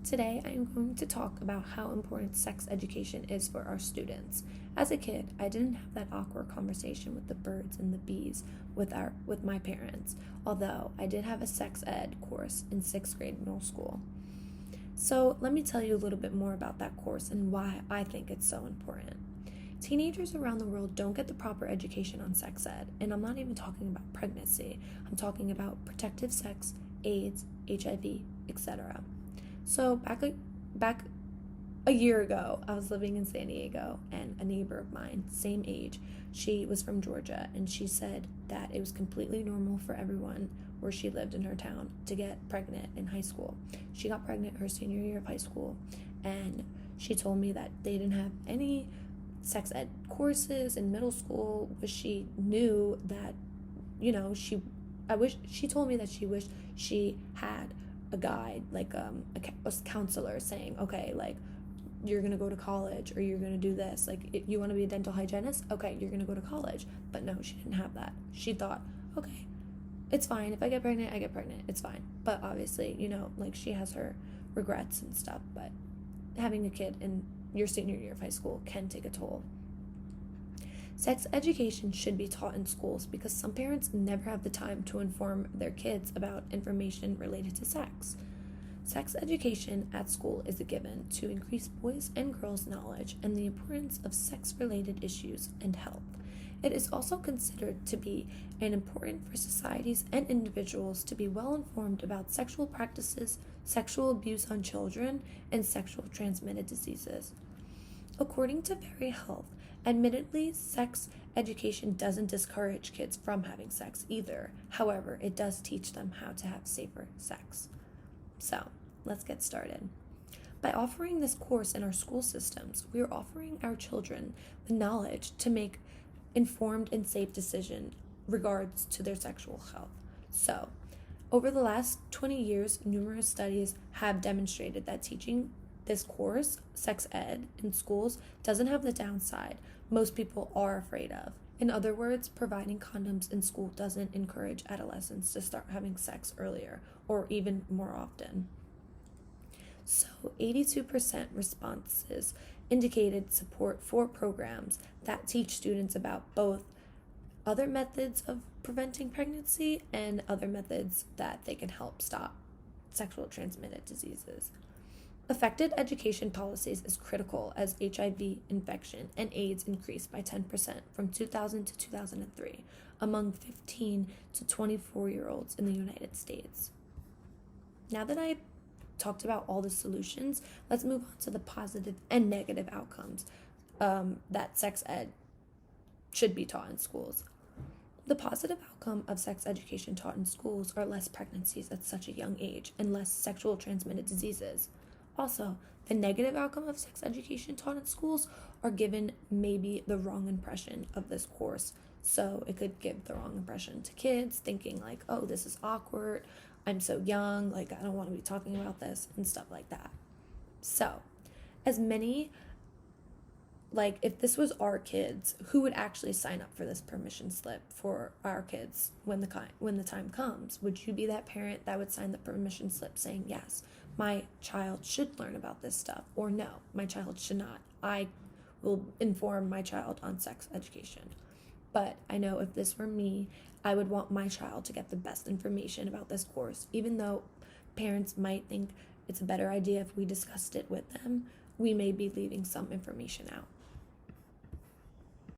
Today, I am going to talk about how important sex education is for our students. As a kid, I didn't have that awkward conversation with the birds and the bees with my parents, although I did have a sex ed course in 6th grade middle school. So, let me tell you a little bit more about that course and why I think it's so important. Teenagers around the world don't get the proper education on sex ed, and I'm not even talking about pregnancy. I'm talking about protective sex, AIDS, HIV, etc. So back a year ago, I was living in San Diego, and a neighbor of mine, same age, she was from Georgia, and she said that it was completely normal for everyone where she lived in her town to get pregnant in high school. She got pregnant her senior year of high school, and she told me that they didn't have any sex ed courses in middle school, but she knew that, she told me that she wished she had a guide, like a counselor saying, okay, like, you're going to go to college or you're going to do this. Like, if you want to be a dental hygienist, okay, you're going to go to college. But no, she didn't have that. She thought, okay, it's fine. If I get pregnant, I get pregnant. It's fine. But obviously, she has her regrets and stuff. But having a kid in your senior year of high school can take a toll. Sex education should be taught in schools because some parents never have the time to inform their kids about information related to sex. Sex education at school is a given to increase boys' and girls' knowledge and the importance of sex-related issues and health. It is also considered to be important for societies and individuals to be well informed about sexual practices, sexual abuse on children, and sexual transmitted diseases. According to Very Health, admittedly, sex education doesn't discourage kids from having sex either. However, it does teach them how to have safer sex. So, let's get started. By offering this course in our school systems, we are offering our children the knowledge to make informed and safe decisions regards to their sexual health. So, over the last 20 years, numerous studies have demonstrated that teaching this course, sex ed, in schools doesn't have the downside most people are afraid of. In other words, providing condoms in school doesn't encourage adolescents to start having sex earlier or even more often. So, 82% responses indicated support for programs that teach students about both other methods of preventing pregnancy and other methods that they can help stop sexual transmitted diseases. Effective education policies is critical as HIV infection and AIDS increased by 10% from 2000 to 2003 among 15 to 24-year-olds in the United States. Now that I've talked about all the solutions, let's move on to the positive and negative outcomes that sex ed should be taught in schools. The positive outcome of sex education taught in schools are less pregnancies at such a young age and less sexual transmitted diseases. Also, the negative outcome of sex education taught in schools are given maybe the wrong impression of this course. So it could give the wrong impression to kids, thinking like, oh, this is awkward, I'm so young, like I don't want to be talking about this and stuff like that. So, if this was our kids, who would actually sign up for this permission slip for our kids when the time comes? Would you be that parent that would sign the permission slip saying, yes, my child should learn about this stuff, or no, my child should not? I will inform my child on sex education. But I know if this were me, I would want my child to get the best information about this course. Even though parents might think it's a better idea if we discussed it with them, we may be leaving some information out.